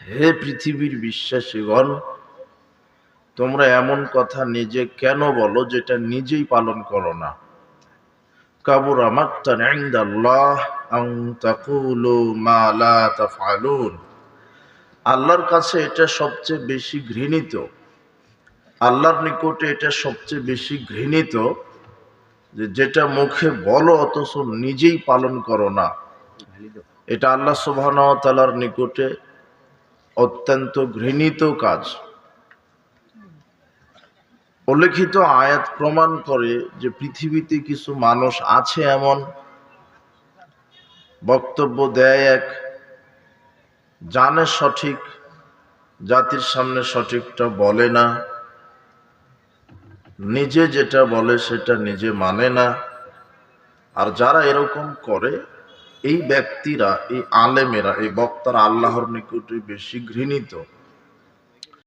হে পৃথিবীর বিশ্বাসীগণ, তোমরা এমন কথা নিজে কেন বলো যেটা নিজেই পালন করো না? কাবুরা মাকতান ইনদাল্লাহ আন তাকুলু মা লা তাফআলুন। আল্লাহর কাছে এটা সবচেয়ে বেশি ঘৃণিত, আল্লাহর নিকটে এটা সবচেয়ে বেশি ঘৃণিত যে যেটা মুখে বলো অথচ নিজেই পালন করো না। এটা আল্লাহ সুবহানাহু ওয়া তাআলার নিকটে অত্যন্ত ঘৃণিত কাজ। উল্লেখিত আয়াত প্রমাণ করে যে পৃথিবীতে কিছু মানুষ আছে এমন, বক্তব্য দেয় এক, জানে সঠিক, জাতির সামনে সঠিকটা বলে না, নিজে যেটা বলে সেটা নিজে মানে না। আর যারা এরকম করে এই ব্যক্তিরা, এই আলেমেরা, এই বক্তারা আল্লাহর নিকটে বেশি ঘৃণিত।